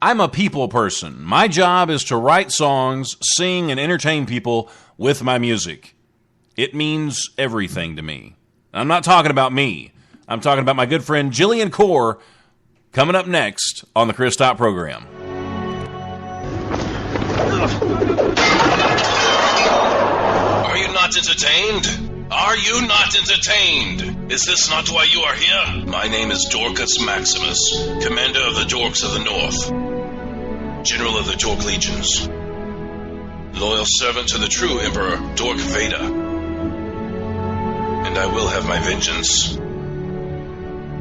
I'm a people person. My job is to write songs, sing, and entertain people with my music. It means everything to me. I'm not talking about me. I'm talking about my good friend Jillian Kohr, coming up next on the Chris Top program. Are you not entertained? Are you not entertained? Is this not why you are here? My name is Dorcas Maximus, Commander of the Dorks of the North, General of the Dork Legions, loyal servant to the true Emperor Dork Vader, and I will have my vengeance.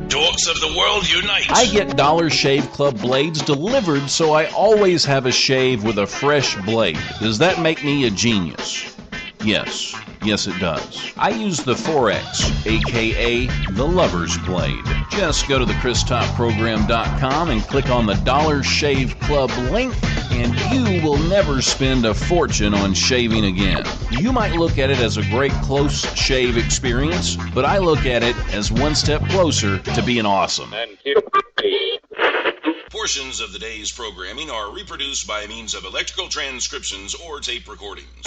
Dorks of the world, unite! I get Dollar Shave Club blades delivered, so I always have a shave with a fresh blade. Does that make me a genius? Yes. Yes, it does. I use the 4X, aka the Lover's Blade. Just go to thechris.program.com and click on the Dollar Shave Club link, and you will never spend a fortune on shaving again. You might look at it as a great close shave experience, but I look at it as one step closer to being awesome. Portions of the day's programming are reproduced by means of electrical transcriptions or tape recordings.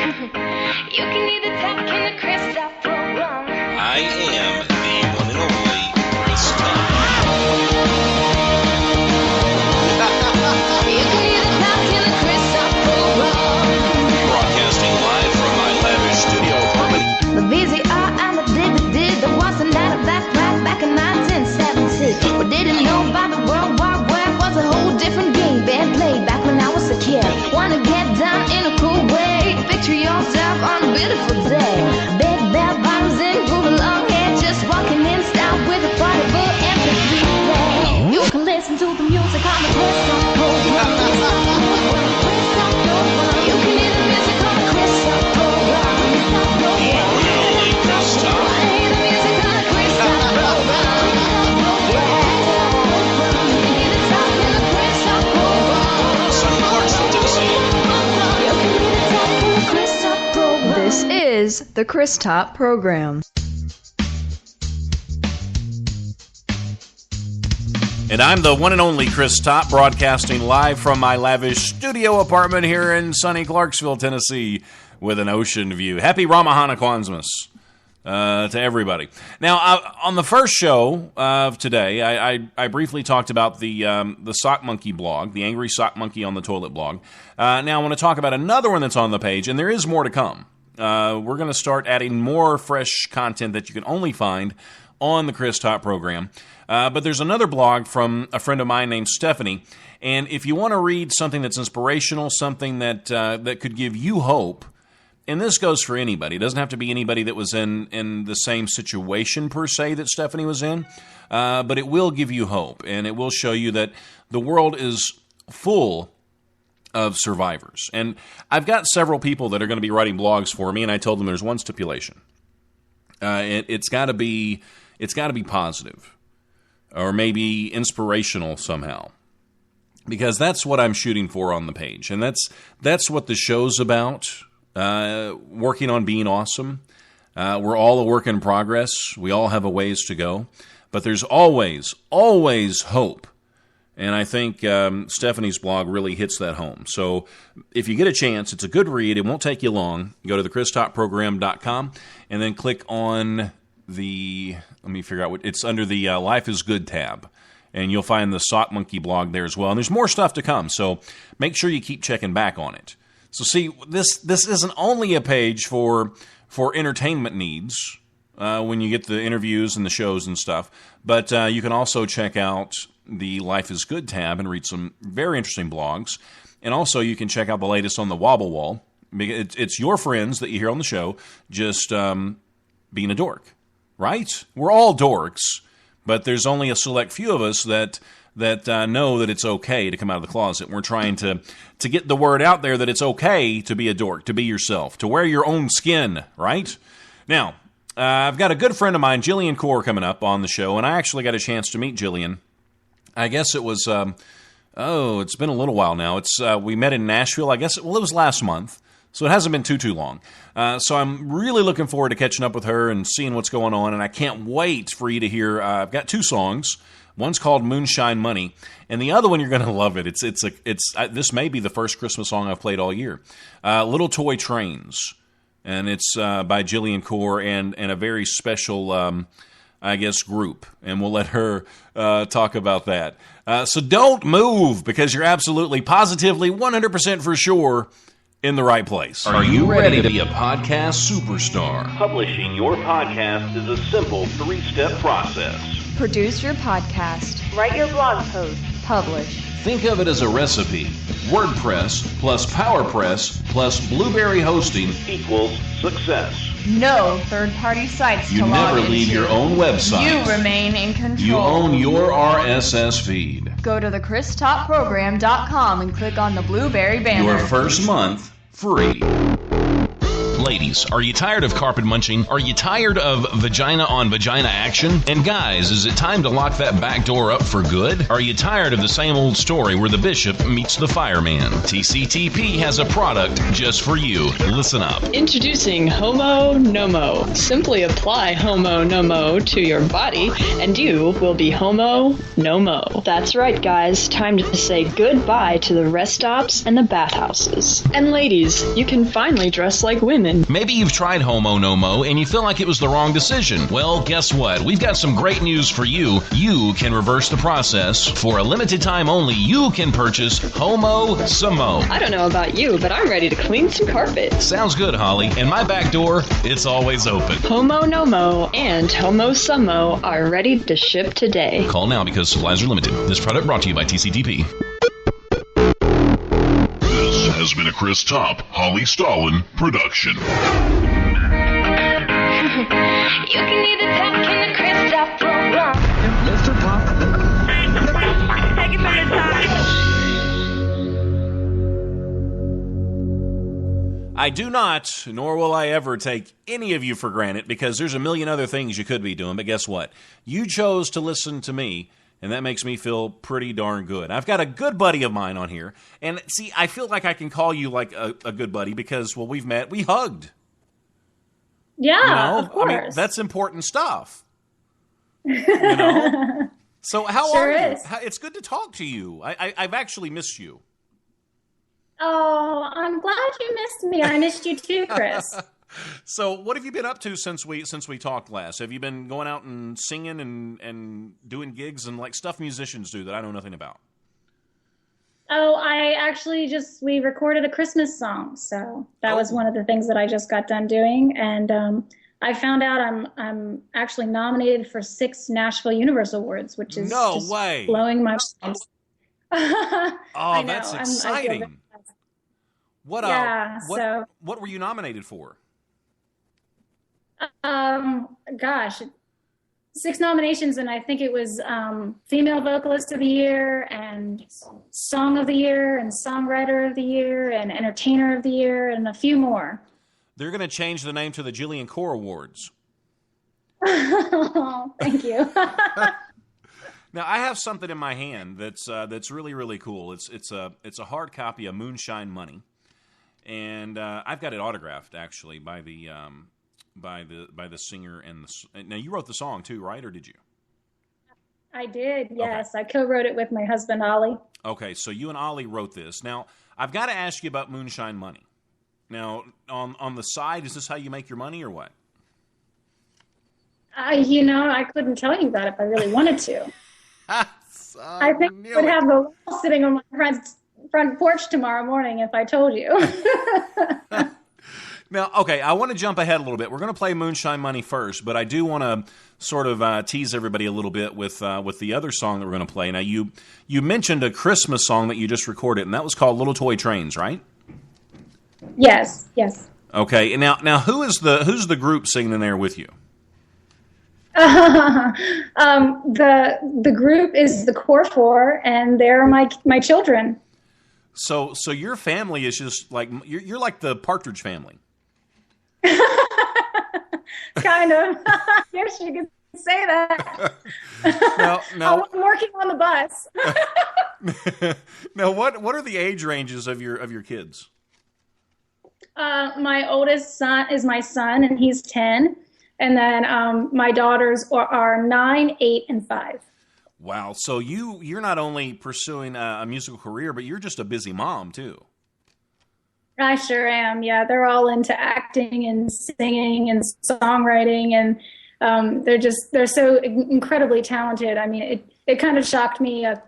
You can either talk in the Chris Top program. I am the one and only Chris Top. You can either talk in the Chris Top program. Broadcasting live from my lavish studio apartment. The VCR and the DVD, there was a night of that right back in 1970. We didn't know about the World War Web, was a whole different game being played back when I was a kid. Wanna get down in a cool way, picture yourself on a beautiful day. Big bell bottoms and groove along here, just walking in style with a portable MP3 play. You can listen to the music on the Chris Top program. You can hear the music on the Chris Top program. Only Chris Top. Play the music on the Chris Top program. You can hear the talk in the Chris Top program. Sunny Clarksville, Tennessee. You can hear the talk in the Chris Top program. This is the Chris Top program. And I'm the one and only Chris Top, broadcasting live from my lavish studio apartment here in sunny Clarksville, Tennessee, with an ocean view. Happy Ramahana Kwanzmas to everybody. Now, on the first show of today, I briefly talked about the Sock Monkey blog, the Angry Sock Monkey on the Toilet blog. Now, I want to talk about another one that's on the page, and there is more to come. We're going to start adding more fresh content that you can only find on the Chris Top program. But there's another blog from a friend of mine named Stephanie, and if you want to read something that's inspirational, something that that could give you hope, and this goes for anybody. It doesn't have to be anybody that was in the same situation per se that Stephanie was in, but it will give you hope, and it will show you that the world is full of survivors. And I've got several people that are going to be writing blogs for me, and I told them there's one stipulation. It's got to be positive, or maybe inspirational somehow, because that's what I'm shooting for on the page, and that's what the show's about. Working on being awesome. We're all a work in progress. We all have a ways to go, but there's always hope. And I think Stephanie's blog really hits that home. So if you get a chance, it's a good read. It won't take you long. Go to thechris.program.com and then click on the, let me figure out what, it's under the Life is Good tab. And you'll find the Sock Monkey blog there as well. And there's more stuff to come, so make sure you keep checking back on it. So see, this isn't only a page for entertainment needs when you get the interviews and the shows and stuff, but you can also check out the Life is Good tab and read some very interesting blogs. And also you can check out the latest on the Wobble Wall. It's your friends that you hear on the show just being a dork, right? We're all dorks, but there's only a select few of us that know that it's okay to come out of the closet. We're trying to get the word out there that it's okay to be a dork, to be yourself, to wear your own skin, right? Now, I've got a good friend of mine, Jillian Kohr, coming up on the show, and I actually got a chance to meet Jillian. I guess it was, it's been a little while now. We met in Nashville, I guess, it was last month, So it hasn't been too long. So I'm really looking forward to catching up with her and seeing what's going on, and I can't wait for you to hear. I've got 2 songs. One's called Moonshine Money, and the other one you're going to love it. This may be the first Christmas song I've played all year. Little Toy Trains, and it's by Jillian Kohr and a very special, I guess, group, and we'll let her talk about that. So don't move, because you're absolutely, positively, 100% for sure in the right place. Are you ready to be a podcast superstar? Publishing your podcast is a simple 3-step process. Produce your podcast. Write your blog post. Publish. Think of it as a recipe. WordPress plus PowerPress plus Blueberry hosting Equals success. No third-party sites You to log never leave into. your own website. You remain in control. You own your RSS feed. Go to thechristoprogram.com and click on the Blueberry banner. Your first month free. Ladies, are you tired of carpet munching? Are you tired of vagina on vagina action? And guys, is it time to lock that back door up for good? Are you tired of the same old story where the bishop meets the fireman? TCTP has a product just for you. Listen up. Introducing Homo Nomo. Simply apply Homo Nomo to your body and you will be Homo Nomo. That's right, guys. Time to say goodbye to the rest stops and the bathhouses. And ladies, you can finally dress like women. Maybe you've tried Homo Nomo and you feel like it was the wrong decision. Well, guess what? We've got some great news for you. You can reverse the process. For a limited time only, you can purchase Homo Samo. I don't know about you, but I'm ready to clean some carpet. Sounds good, Holly. And my back door, it's always open. Homo Nomo and Homo Samo are ready to ship today. Call now because supplies are limited. This product brought to you by TCTP. This has been a Chris Top, Holly Stalin production. You can either talk in the Chris Top program. Mr. Pop. Take it from the top. I do not, nor will I ever take any of you for granted, because there's a million other things you could be doing, but guess what? You chose to listen to me, and that makes me feel pretty darn good. I've got a good buddy of mine on here, and see, I feel like I can call you like a good buddy because, well, we've met, we hugged. Yeah, You know? of course. I mean, that's important stuff. You know? So how Sure are you? is. It's good to talk to you. I've actually missed you. Oh, I'm glad you missed me. I missed you too, Chris. So what have you been up to since we talked last? Have you been going out and singing and doing gigs and like stuff musicians do that I know nothing about? Oh, we recorded a Christmas song, so that was one of the things that I just got done doing, and I found out I'm actually nominated for 6 Nashville Universal Awards, which is No just way. blowing my mind. Oh, that's exciting. What what were you nominated for? Gosh, 6 nominations, and I think it was Female Vocalist of the Year, and Song of the Year, and Songwriter of the Year, and Entertainer of the Year, and a few more. They're going to change the name to the Jillian Kohr Awards. Oh, thank you. Now I have something in my hand that's really, really cool. It's a hard copy of Moonshine Money, and I've got it autographed actually by the singer and now you wrote the song too, right? Or did you? I did, yes. Okay. I co-wrote it with my husband, Ollie. Okay, so you and Ollie wrote this. Now, I've got to ask you about Moonshine Money. Now, on the side, is this how you make your money or what? I couldn't tell you that if I really wanted to. I think I would have the wall sitting on my front porch tomorrow morning if I told you. Now, okay, I want to jump ahead a little bit. We're going to play Moonshine Money first, but I do want to sort of tease everybody a little bit with the other song that we're going to play. Now, you mentioned a Christmas song that you just recorded, and that was called Little Toy Trains, right? Yes. Okay, and now who's the group singing in there with you? The group is the Kohr 4, and they're my children. So your family is just like you're like the Partridge Family. Kind of. Yes, you could say that. Now, I'm working on the bus. now, what are the age ranges of your kids? My oldest son is my son, and he's 10. And then my daughters are 9, 8, and 5. Wow. So you're not only pursuing a musical career, but you're just a busy mom too. I sure am. Yeah, they're all into acting and singing and songwriting, and they're so incredibly talented. I mean, it kind of shocked me, a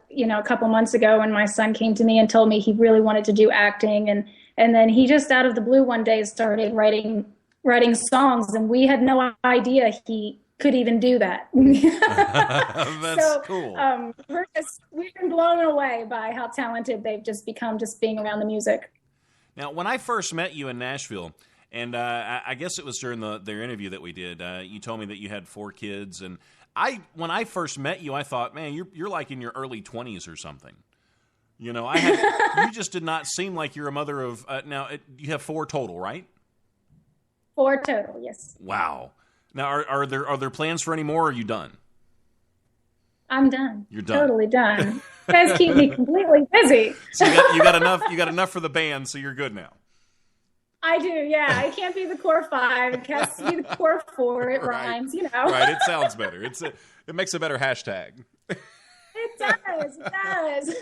couple months ago when my son came to me and told me he really wanted to do acting, and then he just out of the blue one day started writing songs, and we had no idea he could even do that. That's cool. We've been blown away by how talented they've just become just being around the music. Now, when I first met you in Nashville, and I guess it was during their interview that we did, you told me that you had 4 kids, and when I first met you, I thought, man, you're like in your early 20s or something. You just did not seem like you're a mother of. You have 4 total, right? 4 total, yes. Wow. Now, are there plans for any more? Or are you done? I'm done. You're done. Totally done. You guys keep me completely busy. So you got enough. You got enough for the band, so you're good now. I do, yeah. It can't be the Kohr 5. It has to be the Kohr 4. It rhymes, Right. It sounds better. It makes a better hashtag. It does.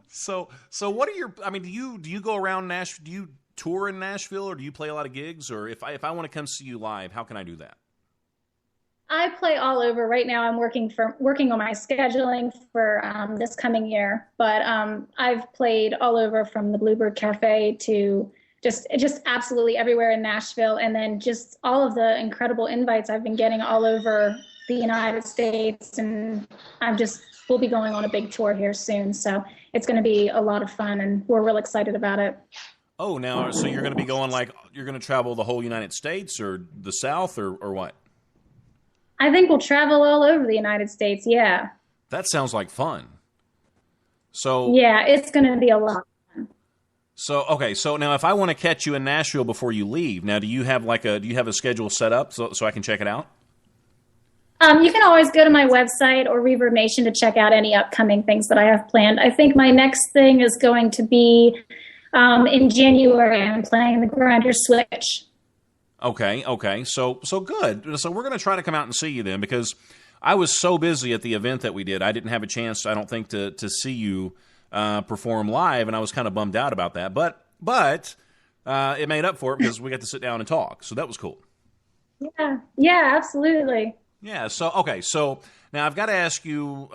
So what are your? I mean, do you go around Nashville? Do you tour in Nashville, or do you play a lot of gigs? Or if I want to come see you live, how can I do that? I play all over. Right now I'm working on my scheduling for this coming year. But I've played all over, from the Bluebird Cafe to just absolutely everywhere in Nashville. And then just all of the incredible invites I've been getting all over the United States. And we'll be going on a big tour here soon. So it's going to be a lot of fun, and we're real excited about it. Oh, now, so you're going to be going, you're going to travel the whole United States or the South or what? I think we'll travel all over the United States, yeah. That sounds like fun. So yeah, it's going to be a lot of fun. So, okay, so now if I want to catch you in Nashville before you leave, now do you have a schedule set up so I can check it out? You can always go to my website or Reverb Nation to check out any upcoming things that I have planned. I think my next thing is going to be in January. I'm playing the Grinder Switch. Okay. So good. So we're going to try to come out and see you then, because I was so busy at the event that we did. I didn't have a chance, I don't think, to see you perform live, and I was kind of bummed out about that. But it made up for it because we got to sit down and talk. So that was cool. Yeah, absolutely. Yeah. So, okay. So now I've got to ask you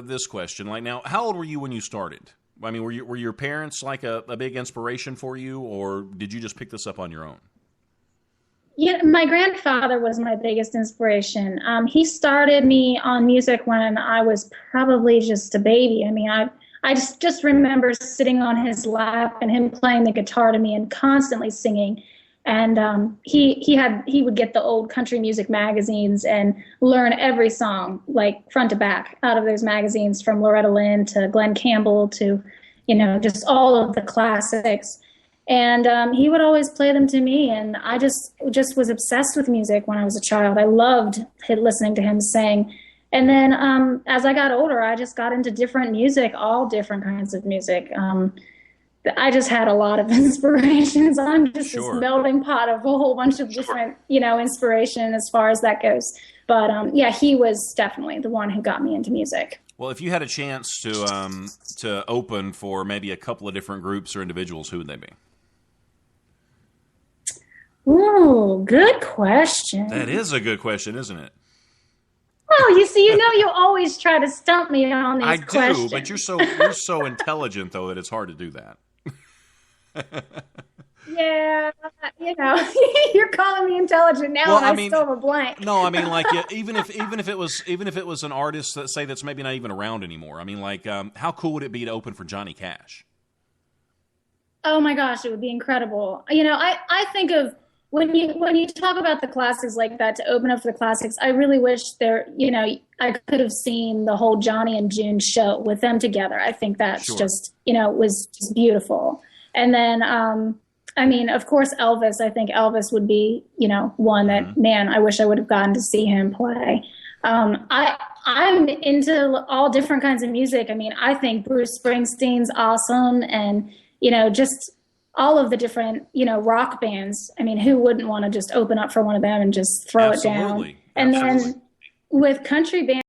this question. Now, how old were you when you started? I mean, were your parents like a big inspiration for you, or did you just pick this up on your own? Yeah, my grandfather was my biggest inspiration. He started me on music when I was probably just a baby. I mean, I just remember sitting on his lap and him playing the guitar to me and constantly singing. And he would get the old country music magazines and learn every song, like front to back, out of those magazines, from Loretta Lynn to Glenn Campbell to, just all of the classics. And he would always play them to me, and I just was obsessed with music when I was a child. I loved listening to him sing. And then as I got older, I just got into different music, all different kinds of music. I just had a lot of inspirations. I'm just this melting pot of a whole bunch of different, inspiration as far as that goes. But he was definitely the one who got me into music. Well, if you had a chance to open for maybe a couple of different groups or individuals, who would they be? Ooh, good question. That is a good question, isn't it? Oh, you always try to stump me on these questions. I do, but you're so intelligent, though, that it's hard to do that. Yeah, you're calling me intelligent now, and I still have a blank. No, I mean, even if it was an artist that's maybe not even around anymore. I mean, how cool would it be to open for Johnny Cash? Oh my gosh, it would be incredible. I think of when you talk about the classics like that, to open up for the classics, I really wish I could have seen the whole Johnny and June show with them together. I think that's just was just beautiful. And then, of course, Elvis. I think Elvis would be, one that, man, I wish I would have gotten to see him play. I'm into all different kinds of music. I mean, I think Bruce Springsteen's awesome, and just all of the different, rock bands. I mean, who wouldn't want to just open up for one of them and just throw it down? And then with country bands,